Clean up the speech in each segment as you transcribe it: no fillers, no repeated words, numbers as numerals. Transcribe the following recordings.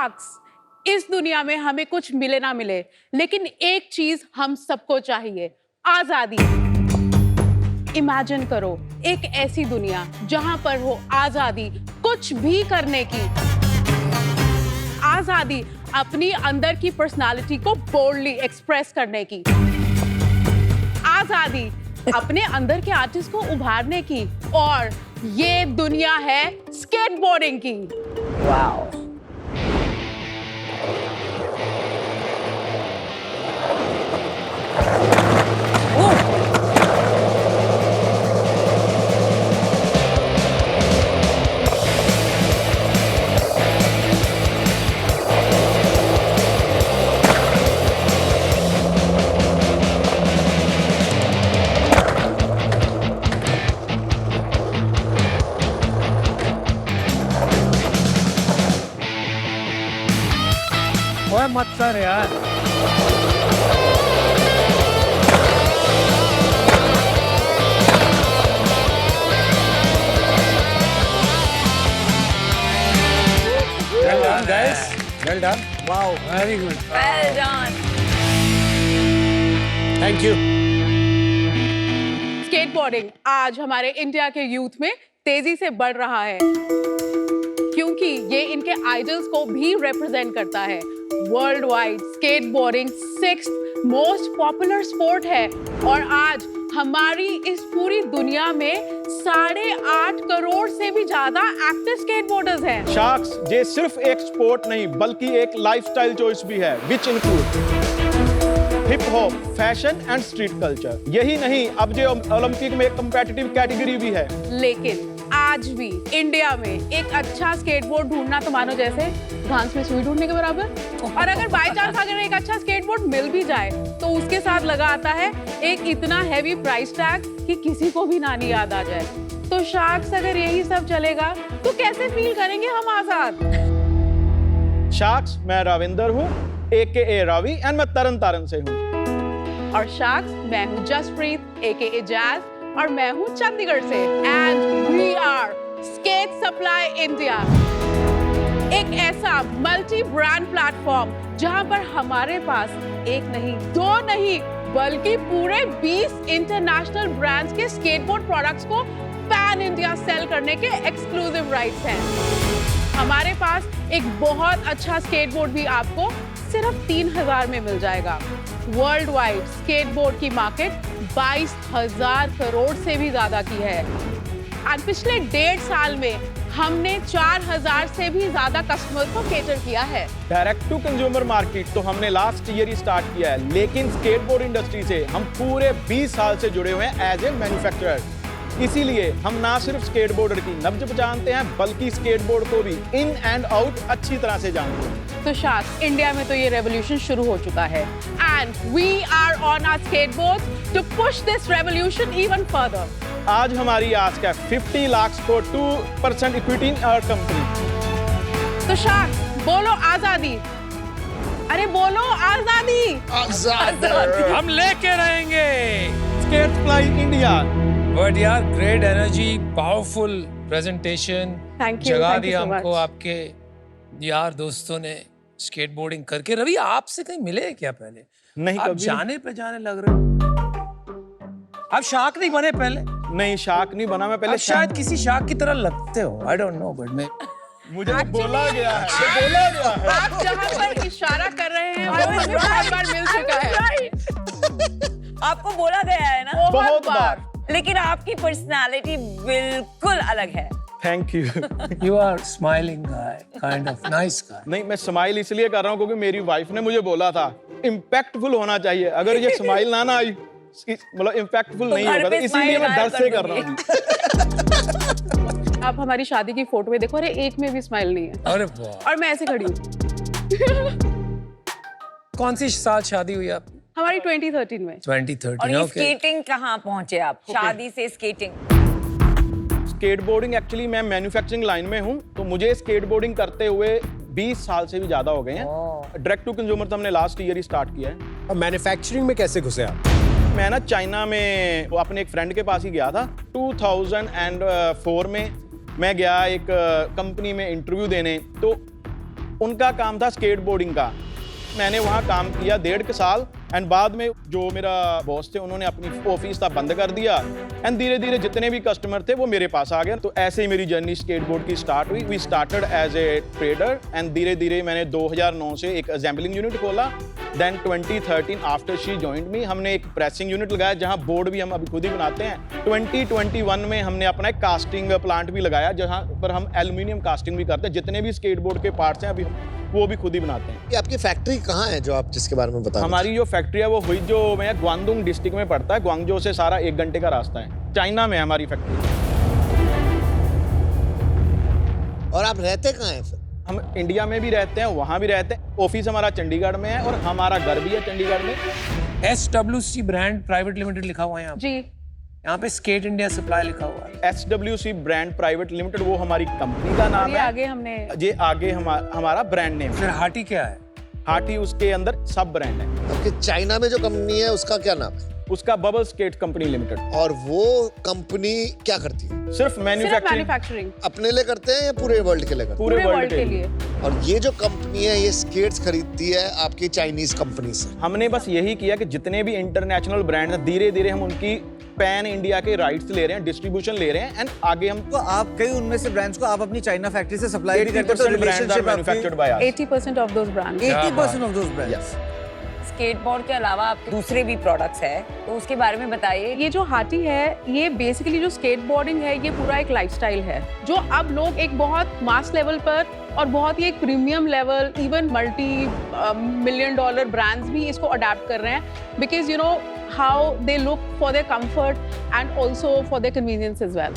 Sharks, इस दुनिया में हमें कुछ मिले ना मिले, लेकिन एक चीज हम सबको चाहिए, आजादी। इमेजिन करो एक ऐसी दुनिया जहां पर हो आजादी कुछ भी करने की, आजादी अपनी अंदर की पर्सनालिटी को बोल्डली एक्सप्रेस करने की, आजादी अपने अंदर के आर्टिस्ट को उभारने की, और ये दुनिया है स्केटबोर्डिंग की। वाओ। ओए मत कर यार। Well done, guys. Well done. Wow, very good. Well done. Thank you. Skateboarding आज हमारे इंडिया के यूथ में तेजी से बढ़ रहा है, क्योंकि ये इनके आइडल्स को भी रिप्रेजेंट करता है। World wide skateboarding 6th most popular sport है, और आज हमारी इस पूरी दुनिया में 8.5 करोड़ से भी ज्यादा एक्टिव स्केटबोर्डर्स हैं। शार्क्स ये सिर्फ एक स्पोर्ट नहीं बल्कि एक लाइफस्टाइल चॉइस भी है, which include hip hop, fashion and street culture. यही नहीं, अब जो ओलंपिक में एक कम्पिटिटिव कैटेगरी भी है। लेकिन आज भी इंडिया में एक अच्छा स्केटबोर्ड ढूंढना तो मानो जैसे घास में सुई ढूंढने के बराबर। और अगर बाय चांस अगर एक अच्छा स्केटबोर्ड मिल भी जाए तो उसके साथ लगा आता है एक इतना हैवी प्राइस टैग कि किसी को भी नानी याद आ जाए। तो शार्क्स अगर यही सब चलेगा तो कैसे फील करेंगे हम आजाद? शार्क्स, मैं रविंदर हूँ AKA रावी, एंड मैं तरन तारण से हूँ। और शार्क्स, मैं हूँ जसप्रीत AKA जैज, और मैं हूँ चंडीगढ़ से, and we are Skate Supply India, एक ऐसा मल्टी ब्रांड प्लेटफॉर्म जहां पर हमारे पास एक नहीं, दो नहीं, बल्कि पूरे 20 इंटरनेशनल ब्रांड्स के स्केटबोर्ड प्रोडक्ट्स को पैन इंडिया सेल करने के एक्सक्लूसिव राइट्स हैं। हमारे पास एक बहुत अच्छा स्केटबोर्ड भी आपको सिर्फ 3,000 में मिल जाएगा। वर्ल्ड वाइड स्केटबोर्ड की मार्केट 22,000 करोड़ से भी ज्यादा की है, और पिछले 1.5 साल में हमने 4,000 से भी ज्यादा कस्टमर्स को केटर किया है। डायरेक्ट टू कंज्यूमर मार्केट तो हमने लास्ट ईयर ही स्टार्ट किया है, लेकिन स्केटबोर्ड इंडस्ट्री से हम पूरे 20 साल से जुड़े हुए हैं एज ए मैन्युफैक्चरर। इसीलिए हम ना सिर्फ स्केटबोर्डर की नब्ज पहचानते हैं बल्कि स्केटबोर्ड को भी इन एंड आउट अच्छी तरह से जानते हैं। तो शायद इंडिया में तो ये रेवोल्यूशन शुरू हो चुका है, and we are on our skateboards to push this revolution even further. आज हमारी आस्क का 50 लाख को 2% इक्विटी इन आवर कंपनी। तो शायद बोलो आजादी, अरे बोलो आजादी। हम लेके रहेंगे। Skate Supply India. बट यार, great energy, powerful presentation, Thank you, जगा thank you दिया so हमको much. आपके यार दोस्तों ने स्केटबोर्डिंग करके। रवि, आपसे कहीं मिले हैं क्या पहले? नहीं, आप कभी जाने पहचाने लग रहे हो। आप शार्क नहीं बने पहले? नहीं, शार्क नहीं बना मैं पहले। आप शायद किसी शार्क की तरह लगते हो, आई डोंट नो, बट मैं मुझे तो बोला गया है, बोला गया है। आप जहां पर इशारा कर रहे हैं वो हमें बहुत बार मिल चुका है। आपको बोला गया है ना? बहुत बार। लेकिन आपकी पर्सनालिटी बिल्कुल अलग है। Thank you. You are smiling guy, kind of nice guy. नहीं, मैं स्माइल इसलिए कर रहा हूँ क्योंकि मेरी वाइफ ने मुझे बोला था इम्पैक्टफुल होना चाहिए। अगर ये स्माइल ना आई, मतलब इम्पैक्टफुल नहीं होगा, तो इसीलिए मैं डर से कर रहा हूँ। आप हमारी शादी की फोटो में देखो, अरे एक में भी स्माइल नहीं है। अरे वाह। और मैं ऐसे खड़ी हूँ। कौन सी साल शादी हुई आपकी? हमारी 2013 में। 2013। और ये ओके। स्केटिंग कहाँ पहुंचे आप? शादी से स्केटिंग। स्केटबोर्डिंग एक्चुअली मैं मैन्युफैक्चरिंग लाइन में हूँ, तो मुझे स्केटबोर्डिंग करते हुए 20 साल से भी ज्यादा हो गए हैं। डायरेक्ट टू कंज्यूमर तो हमने लास्ट ईयर ही स्टार्ट किया है। अब मैन्युफैक्चरिंग में कैसे घुसे आप? मैं ना चाइना में वो अपने एक फ्रेंड के पास ही गया था। 2004 में मैं गया एक कंपनी में इंटरव्यू देने, तो उनका काम था स्केट बोर्डिंग का। मैंने वहाँ काम किया 1.5 साल एंड बाद में जो मेरा बॉस थे उन्होंने अपनी ऑफिस था बंद कर दिया एंड धीरे धीरे जितने भी कस्टमर थे वो मेरे पास आ गए। तो ऐसे ही मेरी जर्नी स्केटबोर्ड की स्टार्ट हुई। We started as a trader and धीरे धीरे मैंने 2009 से एक असेंबलिंग यूनिट खोला। Then 2013 after she joined me हमने एक प्रेसिंग यूनिट लगाया जहाँ बोर्ड भी हम अभी खुद ही बनाते हैं। 2021 में हमने अपना एक कास्टिंग प्लांट भी लगाया जहाँ पर हम एल्यूमिनियम कास्टिंग भी करते हैं। जितने भी स्केटबोर्ड के पार्ट्स हैं अभी वो भी खुद ही बनाते हैं। ये आपकी फैक्ट्री कहाँ है जो आप जिसके बारे में बता रहे थे? हमारी जो फैक्ट्री है वो हुई जो मैं ग्वांगडोंग डिस्ट्रिक्ट में पड़ता है। ग्वांगजो से सारा 1 घंटे का रास्ता है। चाइना में है हमारी फैक्ट्री। और आप रहते कहाँ हैं फिर? हम इंडिया में भी रहते हैं, वहाँ भी रहते हैं। ऑफिस हमारा चंडीगढ़ में है और हमारा घर भी है चंडीगढ़ में। SWC ब्रांड प्राइवेट लिमिटेड लिखा हुआ है यहाँ पे। जी यहाँ पे स्केट इंडिया सप्लाई लिखा हुआ है। SWC ब्रांड प्राइवेट लिमिटेड वो हमारी कंपनी का नाम ये है। आगे हमने ये आगे हमारा ब्रांड नेम फिर है। हाटी क्या है? हाटी उसके अंदर सब ब्रांड है। आपके चाइना में जो कंपनी है उसका क्या नाम है? उसका बबल स्केट कंपनी लिमिटेड। और वो कंपनी क्या करती है? सिर्फ सिर्फ मैन्युफैक्चरिंग मैन्युफैक्चरिंग अपने लिए करते हैं या पूरे वर्ल्ड के लिए करते पूरे पूरे वर्ल्ड वर्ल्ड के लिए। हैं? और ये जो कंपनी है ये स्केट्स खरीदती है आपकी चाइनीज कंपनी से। हमने बस यही किया कि जितने भी इंटरनेशनल ब्रांड हैं धीरे धीरे हम उनकी पैन इंडिया के राइट्स ले रहे हैं, डिस्ट्रीब्यूशन ले रहे हैं एंड आगे हम तो आप कई उनमें से ब्रांड्स को आप अपनी चाइना फैक्ट्री से सप्लाई भी करते हो, तो 80% brands are relationship manufactured by us. 80% of those brands. 80% of those brands. Skateboard के अलावा आपके दूसरे भी प्रोडक्ट्स हैं, तो उसके बारे में बताइए। ये जो हाटी है ये बेसिकली जो स्केटबोर्डिंग है ये पूरा एक लाइफस्टाइल है जो अब लोग एक बहुत मास लेवल पर और बहुत ही एक premium level even multi $1 million brands भी इसको अडेप्ट कर रहे हैं because you know how they look for their comfort and also for their convenience as well.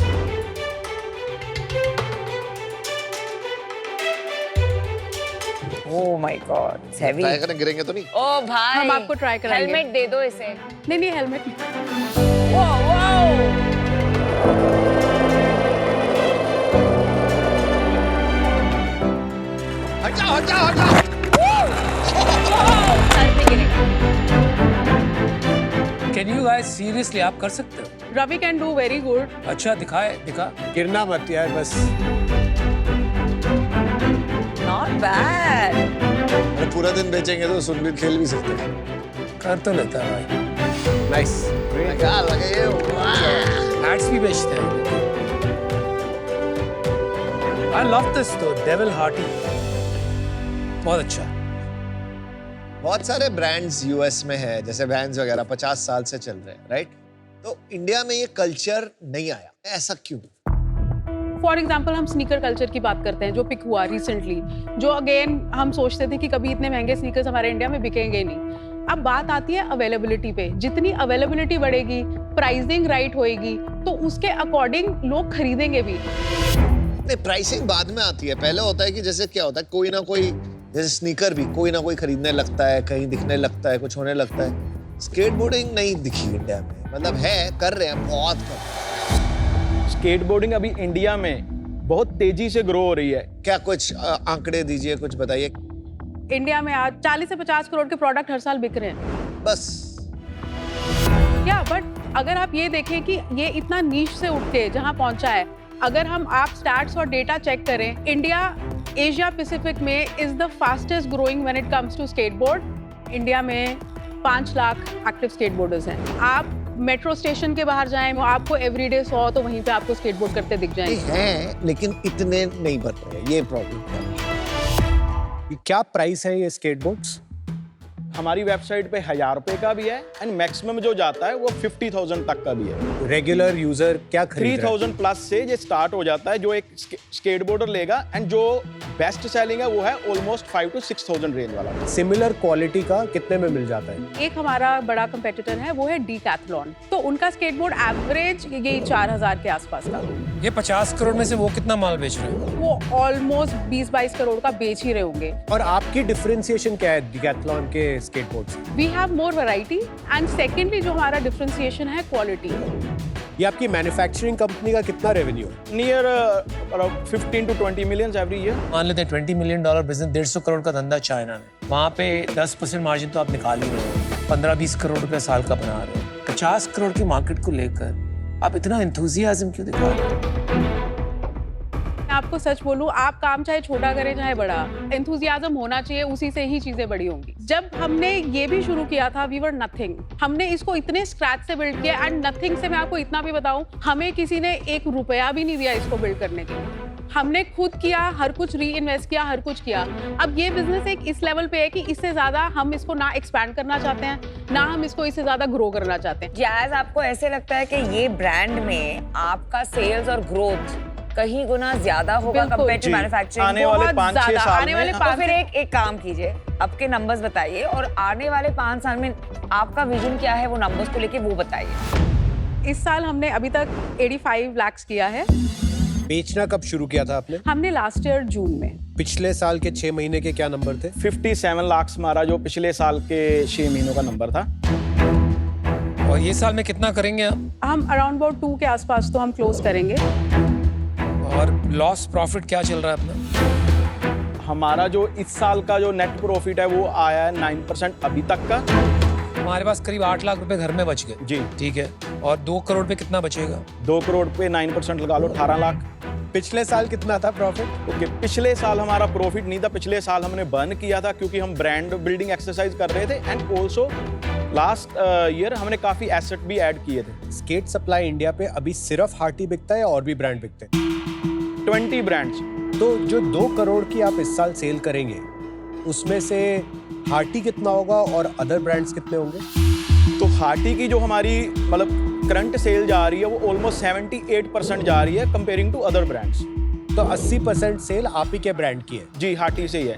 Oh my god, it's heavy. Try करें, गिरेंगे तो नहीं? ओ भाई, हम आपको try कराएंगे। हेलमेट दे दो इसे। नहीं हेलमेट वाओ वाओ, हटाओ हटाओ हटाओ। सर पे गिरेगा। कैन यू गाइस सीरियसली आप कर सकते हो? Ravi can do very good. अच्छा दिखा। गिरना मत यार बस। Not bad. अरे पूरा दिन बेचेंगे तो सुनबीर खेल भी सकते हैं। कर तो लेता है भाई। नाइस। क्या लगे ये? वाह। हैट्स भी बेचते हैं। आई लव दिस तो डेविल हार्टी। बहुत अच्छा। बहुत सारे ब्रांड्स यूएस में है जैसे वैन्स वगैरह 50 साल से चल रहे हैं, राइट? तो इंडिया में ये कल्चर नहीं आया, ऐसा क्यों? फॉर एग्जाम्पल हम स्नीकर कल्चर की बात करते हैं जो पिक हुआ रिसेंटली, जो अगेन हम सोचते थे कि कभी इतने महंगे स्नीकर्स हमारे इंडिया में बिकेंगे नहीं। अब बात आती है अवेलेबिलिटी पे। जितनी अवेलेबिलिटी बढ़ेगी, प्राइसिंग राइट होएगी तो उसके अकॉर्डिंग लोग खरीदेंगे भी। नहीं, प्राइसिंग बाद में आती है। पहले होता है कि जैसे क्या होता है, कोई ना कोई, जैसे स्नीकर भी कोई ना कोई खरीदने लगता है, कहीं दिखने लगता है, कुछ होने लगता है। स्केटबोर्डिंग नहीं दिखी इंडिया में, मतलब है, कर रहे हैं, बहुत कर रहे हैं। स्केटबोर्डिंग अभी इंडिया में बहुत तेजी से ग्रो हो रही है। क्या कुछ आंकड़े दीजिए, कुछ बताइए। इंडिया में आज 40 से 50 करोड़ के प्रोडक्ट हर साल बिक रहे हैं। बस या बट अगर आप ये देखें कि ये इतना नीश से उठ के जहाँ पहुँचा है, अगर हम आप स्टैट्स और डेटा चेक करें, इंडिया एशिया पैसिफिक में is the fastest growing when it comes to skateboard. India में 5 लाख एक्टिव स्केटबोर्डर्स हैं। आप मेट्रो स्टेशन के बाहर जाएं, आपको एवरीडे 100 तो वहीं पे आपको स्केटबोर्ड करते दिख जाएंगे। हैं लेकिन इतने नहीं बन रहे, ये प्रॉब्लम है। क्या प्राइस है ये स्केटबोर्ड्स? हमारी वेबसाइट पे 1000 रुपए का भी है एंड मैक्सिमम जो जाता है वो 50,000 तक का भी है। रेगुलर यूजर क्या खरीद रहा है? 3000 प्लस से ये स्टार्ट हो जाता है जो एक स्केटबोर्डर लेगा एंड जो बेस्ट सेलिंग है वो है ऑलमोस्ट 5 to 6,000 रेंज वाला। सिमिलर क्वालिटी का कितने में मिल जाता है? एक हमारा बड़ा कंपेटिटर है वो है डीकैथलॉन, तो उनका स्केटबोर्ड एवरेज ये 4000 के आसपास का। ये 50 करोड़ में से वो कितना माल बेच रहे हो? वो ऑलमोस्ट 20-22 करोड़ का बेच ही रहे होंगे। और आपकी डिफरेंशिएशन क्या है डिकैथलॉन के skateboards? We have more variety and secondly जो हमारा डिफरेंशिएशन है क्वालिटी। ये आपकी मैन्युफैक्चरिंग कंपनी का कितना रेवेन्यू है? Near around 15 to 20 million every year. मान लेते हैं $20 मिलियन बिजनेस, 150 करोड़ का धंधा चाइना में। वहाँ पे 10% मार्जिन तो आप निकाल ही रहे हो, 15-20 करोड़ रुपया साल का बना रहे हो। 50 करोड़ की मार्केट को लेकर आप इतना एंथुसियाज्म क्यों दिखा रहे हो? मैं आपको आपको सच बोलूं, आप काम चाहे छोटा करें चाहे बड़ा, एंथुजियाज्म होना चाहिए, उसी से ही चीजें बड़ी होंगी। जब हमने ये भी शुरू किया था, वी वर नथिंग। हमने इसको इतने स्क्रैच से बिल्ड किया, एंड नथिंग से मैं आपको इतना भी बताऊं, हमें किसी ने 1 रुपया भी नहीं दिया इसको बिल्ड करने के लिए। हमने खुद किया, हर कुछ री इन्वेस्ट किया, हर कुछ किया। अब ये बिजनेस एक इस लेवल पे है कि इससे ज्यादा हम इसको ना एक्सपैंड करना चाहते हैं, ना हम इसको इससे ज्यादा ग्रो करना चाहते हैं। जैज, आपको ऐसे लगता है कि ये ब्रांड में आपका सेल्स और ग्रोथ कहीं गुना ज्यादा होगा बिल्कुल। कंपेयर टू जी। मैन्युफैक्चरिंग? आने वाले 5-6 साल आने वाले में तो फिर एक काम कीजिए, आपके नंबर्स बताइए और आने वाले 5 साल में आपका विजन क्या है, वो नंबर्स को लेके वो बताइए। इस साल हमने अभी तक 85 लाख किया है। बेचना कब शुरू किया था आपने? हमने लास्ट ईयर जून में। पिछले साल के 6 महीने के क्या नंबर थे? 57 लाख हमारा जो पिछले साल के 6 महीनों का नंबर था। और ये साल में कितना करेंगे आप? हम अराउंड अबाउट 2 के आसपास तो हम क्लोज करेंगे। और लॉस प्रॉफिट क्या चल रहा है अपना? हमारा जो इस साल का जो नेट प्रॉफिट है वो आया है 9% अभी तक का। हमारे पास करीब 8 लाख रुपए घर में बच गए। जी। ठीक है। और 2 करोड़ पे कितना बचेगा? 2 करोड़ पे 9% लगा लो, 18 लाख। पिछले साल कितना था प्रॉफिट? ओके, पिछले साल हमारा प्रॉफिट नहीं था, पिछले साल हमने बर्न किया था क्योंकि हम ब्रांड बिल्डिंग एक्सरसाइज कर रहे थे, एंड ऑल्सो लास्ट ईयर हमने काफी एसेट भी ऐड किए थे। स्केट सप्लाई इंडिया पे अभी सिर्फ हार्टी बिकता है या और भी ब्रांड बिकते हैं? 20 ब्रांड्स। तो जो 2 करोड़ की आप इस साल सेल करेंगे, उसमें से हार्टी कितना होगा और अदर ब्रांड्स कितने होंगे? तो हार्टी की जो हमारी मतलब करंट सेल जा रही है वो ऑलमोस्ट 78% जा रही है कंपेयरिंग टू अदर ब्रांड्स। तो 80% सेल आप ही के ब्रांड की है। जी, हार्टी से ही है।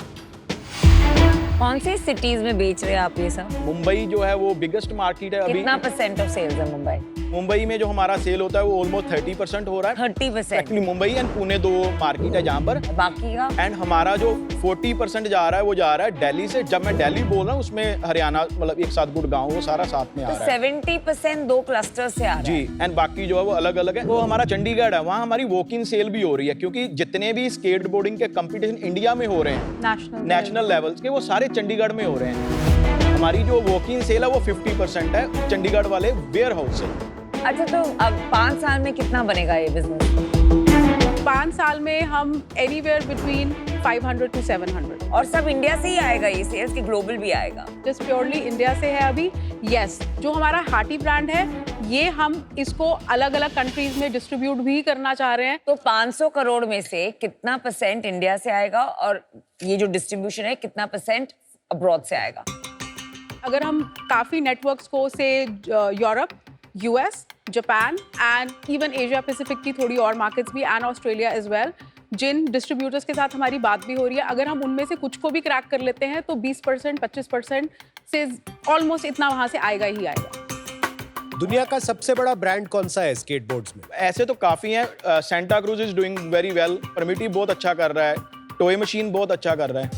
कौन सी सिटीज में बेच रहे हैं आप ये सब? मुंबई जो है वो बिगेस्ट मार्केट है अभी। कितना % ऑफ सेल्स है मुंबई? मुंबई में जो हमारा सेल होता है वो ऑलमोस्ट 30% हो रहा है। 30%? Actually Mumbai and Pune 2 market है जहाँ पर। बाकी का? एंड हमारा जो 40% जा रहा है वो जा रहा है दिल्ली से। जब मैं दिल्ली बोल रहा हूँ उसमें हरियाणा मतलब एक साथ गुड़गांव वो सारा साथ में आ तो रहा है। 70% 2 क्लस्टर से आ रहा है। जी, एंड बाकी जो है वो अलग अलग है। वो हमारा चंडीगढ़ है, वहाँ हमारी वॉक इन सेल भी हो रही है क्योंकि जितने भी स्केट बोर्डिंग के कंपटीशन इंडिया में हो रहे हैं नेशनल लेवल्स के, वो सारे चंडीगढ़ में हो रहे हैं। हमारी जो वॉक इन सेल है वो 50% है चंडीगढ़ वाले वेयर हाउस से। अच्छा, तो अब 5 साल में कितना बनेगा ये बिजनेस? 5 साल में हम एनीवेयर बिटवीन 500 to 700। और सब इंडिया से ही आएगा ये सेल्स कि ग्लोबल भी आएगा? जस्ट प्योरली इंडिया से है अभी। यस, जो हमारा हार्टी ब्रांड है ये हम इसको अलग अलग कंट्रीज में डिस्ट्रीब्यूट भी करना चाह रहे हैं। तो 500 करोड़ में से कितना % इंडिया से आएगा और ये जो डिस्ट्रीब्यूशन है कितना % अब्रॉड से आएगा? अगर हम काफ़ी नेटवर्क्स को से Europe, US, Japan and even Asia Pacific की थोड़ी और मार्केट्स भी एंड ऑस्ट्रेलिया एज वेल, जिन डिस्ट्रीब्यूटर्स के साथ हमारी बात भी हो रही है, अगर हम उनमें से कुछ को भी क्रैक कर लेते हैं तो 20% 25% से ऑलमोस्ट इतना वहाँ से आएगा ही आएगा। दुनिया का सबसे बड़ा ब्रांड कौन सा है स्केटबोर्ड्स में? ऐसे तो काफ़ी हैं। Santa Cruz is doing very well, परमिटी बहुत अच्छा कर रहा है, टॉय मशीन बहुत अच्छा कर रहा है।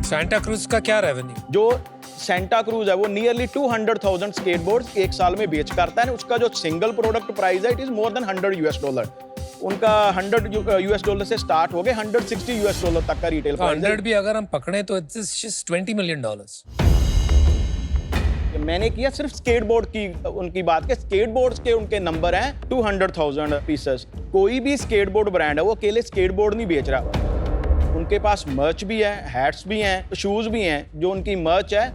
सैंटा क्रूज का क्या रेवेन्यू? जो सेंटा क्रूज है वो नियरली 200,000 स्केटबोर्ड्स एक साल में बेच करता है। उसका जो सिंगल प्रोडक्ट प्राइस है इट इज मोर देन $100। उनका $100 से स्टार्ट हो गए $160 तक का रिटेल प्राइस है। 100 भी अगर हम पकड़े तो इट्स जस्ट $20 मिलियन। मैंने किया सिर्फ स्केटबोर्ड की उनकी बात के, स्केटबोर्ड्स के उनके नंबर हैं 200,000 पीसेस। कोई भी स्केटबोर्ड ब्रांड है वो अकेले स्केटबोर्ड नहीं बेच रहा, उनके पास मर्च भी है, हैट्स भी हैं, शूज भी हैं। जो उनकी मर्च है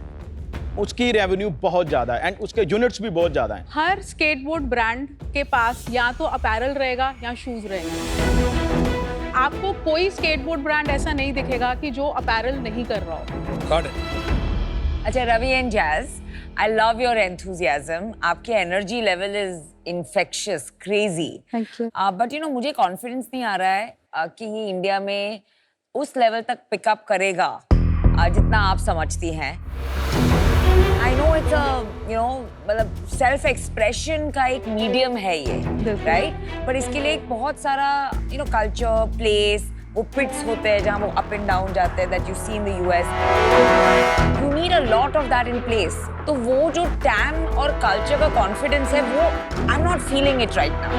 उसकी रेवेन्यू बहुत ज़्यादा है एंड उसके यूनिट्स भी बहुत ज़्यादा हैं। हर स्केटबोर्ड ब्रांड के पास या तो अपैरल रहेगा या शूज रहेगा। आपको कोई स्केटबोर्ड ब्रांड ऐसा नहीं दिखेगा कि जो अपैरल नहीं कर रहा हो। Got it. अच्छा, Ravi and Jaz, I love your enthusiasm. आपकी energy level is infectious, crazy. Thank you. But you know मुझे कॉन्फिडेंस नहीं आ रहा है कि ये इंडिया में उस लेवल तक पिकअप करेगा जितना आप समझती हैं। आई नो इट्स मतलब सेल्फ एक्सप्रेशन का एक मीडियम है ये, राइट? पर इसके लिए एक बहुत सारा कल्चर, प्लेस, वो पिट्स होते हैं जहाँ वो अप एंड डाउन जाते हैं, that you see in the US. You need a lot of that in place. तो वो जो टैम और कल्चर का कॉन्फिडेंस है वो I am not feeling it right now.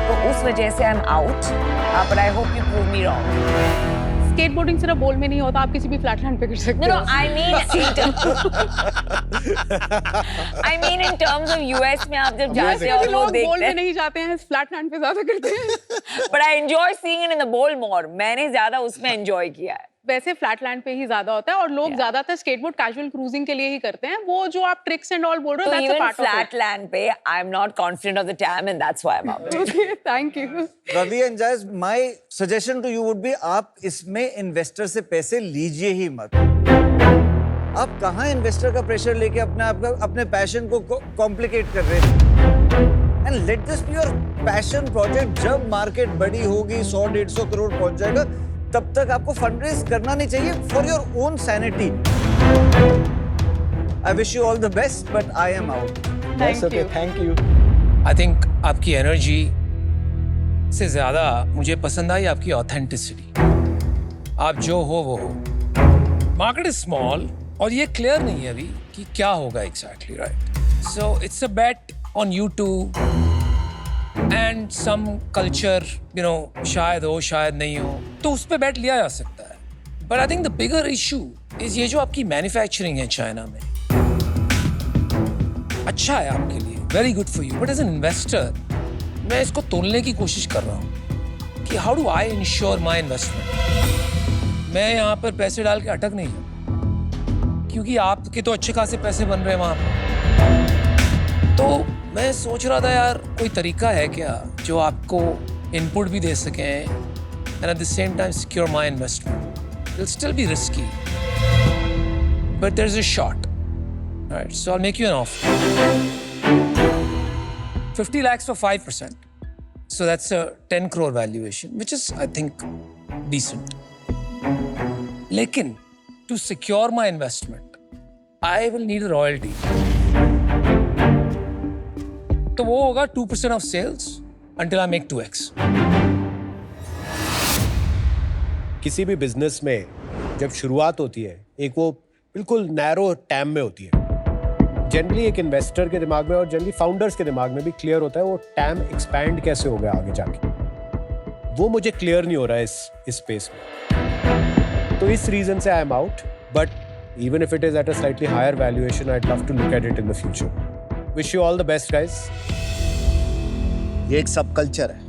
तो उस वजह से I am out, but I hope you prove me wrong. Skateboarding सिर्फ बोल में नहीं होता, आप किसी भी फ्लैट लैंड पे कर सकते No, हो। no, I mean in terms of US में आप जब जाते हो वैसे भी और वो लोग बोल देखते में हैं, नहीं जाते हैं, फ्लैट लैंड पे ज्यादा करते हैं। but I enjoy seeing it in the bowl more. मैंने ज्यादा उसमें enjoy किया है। वैसे फ्लैट लैंड पे ही ज्यादा होता है और लोग ज्यादातर स्केटबोर्ड कैजुअल क्रूजिंग के लिए ही करते हैं। वो जो आप ट्रिक्स एंड ऑल बोल रहे हो, So that's a even part of flat land पे, I'm not confident of the TAM and that's why I'm out. It. Okay, thank you. Ravi and Jaz, my suggestion to you would be आप इसमें investor से पैसे लीजिए ही मत। आप कहाँ investor का प्रेशर लेके अपने पैशन को कॉम्प्लिकेट कर रहे हैं? And let this be your passion project. जब मार्केट बड़ी होगी, 100-150 करोड़ पहुंच जाएगा, तब तक आपको फंडरेज करना नहीं चाहिए for your own sanity. I wish you all the best, but I am out. Thank you. Thank you. I think आपकी एनर्जी से ज्यादा मुझे पसंद आई आपकी ऑथेंटिसिटी। आप जो हो वो हो। मार्केट इज स्मॉल और ये क्लियर नहीं है अभी कि क्या होगा exactly, right? So it's a bet on you two and some culture, you know, शायद हो शायद नहीं हो, तो उस पर बेट लिया जा सकता है। But I think the bigger issue is ये जो आपकी मैन्युफैक्चरिंग है चाइना में, अच्छा है आपके लिए, very good for you, but as an investor मैं इसको तोलने की कोशिश कर रहा हूँ कि how do I ensure my investment. मैं यहाँ पर पैसे डाल के अटक नहीं हूँ, क्योंकि आपके तो अच्छे खासे पैसे बन रहे हैं वहाँ पर। तो मैं सोच रहा था यार, कोई तरीका है क्या जो आपको इनपुट भी दे सकें and at the same time secure my investment. It will still be risky, but there is a shot, right? So I will make you an offer 50 lakhs for 5%. So that's a 10 crore valuation, which is, I think, decent. Lekin, to secure my investment, I will need a royalty. तो वो होगा 2% of sales until I make 2x. किसी भी business में जब शुरुआत होती है, एक वो बिल्कुल नैरो टैम में होती है। जनरली एक इन्वेस्टर के दिमाग में और जनरली फाउंडर्स के दिमाग में भी क्लियर होता है वो टैम एक्सपैंड कैसे हो गया आगे जाके। वो मुझे क्लियर नहीं हो रहा है इस स्पेस में। तो इस रीजन से I am out, but even if it is at a slightly higher valuation, I love to look at it in the future. Wish you all the best guys. ये एक सब कल्चर है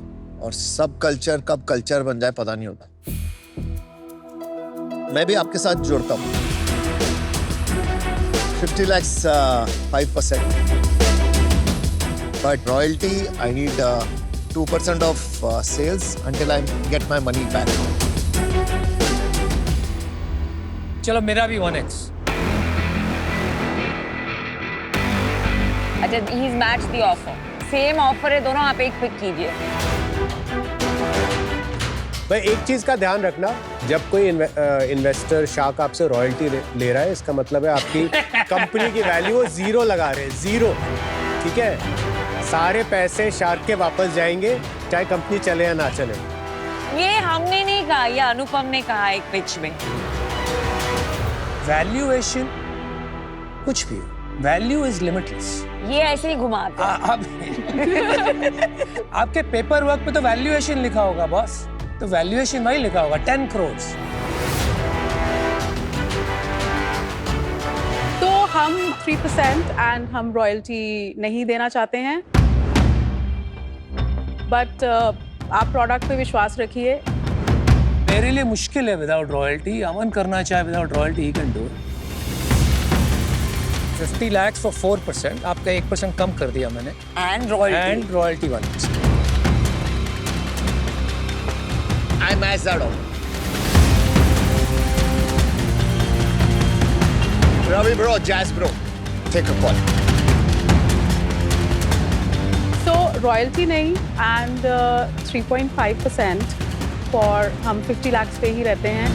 और सब कल्चर कब culture बन जाए पता नहीं होता। मैं भी आपके साथ जुड़ता हूँ। 50 lakhs 5%, but royalty I need 2% of sales until I get my money back. चलो मेरा भी 1x. अच्छा, he's matched the offer. Same offer है दोनों, आप एक पिक कीजिए। भाई एक चीज का ध्यान रखना, जब कोई इन्वेस्टर शार्क आपसे रॉयल्टी ले रहा है, इसका मतलब है आपकी कंपनी की वैल्यू वो 0 लगा रहे हैं, 0। ठीक है, सारे पैसे शार्क के वापस जाएंगे, चाहे कंपनी चले या ना चले। ये हमने नहीं कहा, ये अनुपम ने कहा एक पिच में। वैल्यूएशन कुछ भी, वैल्यू इज लिमिटलेस। ये ऐसे ही घुमाते हैं। आपके पेपर वर्क पे तो वैल्यूएशन लिखा होगा बॉस, तो वैल्यूएशन वही लिखा होगा 10 crores। तो हम 3% एंड हम रॉयल्टी नहीं देना चाहते हैं, बट आप प्रोडक्ट पे विश्वास रखिए। मेरे लिए मुश्किल है विदाउट रॉयल्टी। अमन करना चाहे without royalty he can do. 50 lakhs for 4%, आपका 1% कम कर दिया मैंने, and royalty. And royalty 1%। I match that offer. Ravi bro, Jazz bro, take a call. So royalty नहीं एंड 3.5% फॉर हम 50 lakhs पे ही रहते हैं,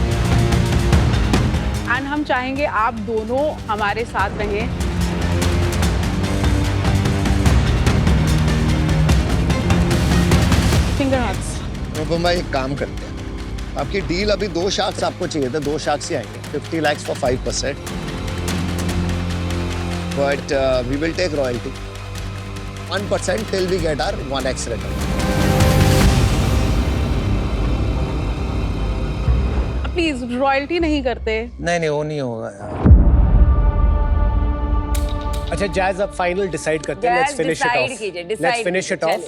एंड हम चाहेंगे आप दोनों हमारे साथ रहें। Finger hugs. अनुपम भाई एक काम करते हैं, आपकी डील अभी 2 शार्क्स आपको चाहिए थे, 2 शार्क्स ही आएंगे। 50 lakhs for 5%, but we will take royalty 1% till we get our 1x return. Please royalty नहीं करते। नहीं वो नहीं होगा यार। अच्छा जैज, अब फाइनल डिसाइड करते हैं। Let's finish it of. Let's finish it of.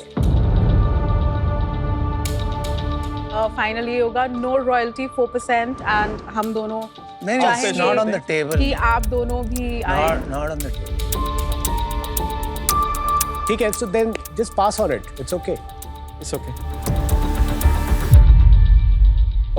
Final ये होगा नो रॉयल्टी 4% एंड हम दोनों नहीं चाहेंगे नॉट ऑन द टेबल। कि आप दोनों भी आए। Not on the table. ठीक है, so then just pass on it, it's okay. It's okay.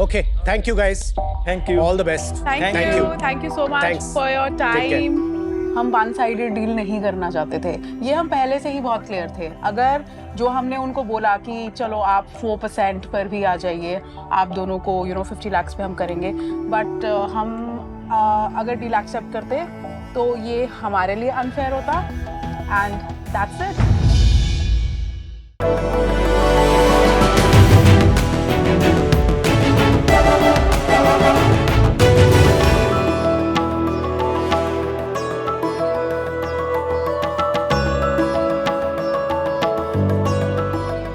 Okay, thank you guys, thank you. All the best. Thank you so much Thanks. For your Take care. Time. हम one sided deal नहीं करना चाहते थे, ये हम पहले से ही बहुत क्लियर थे। अगर जो हमने उनको बोला कि चलो आप 4% पर भी आ जाइए, आप दोनों को 50 लाख पे हम करेंगे, बट हम अगर डील एक्सेप्ट करते तो ये हमारे लिए अनफेयर होता एंड दैट्स इट।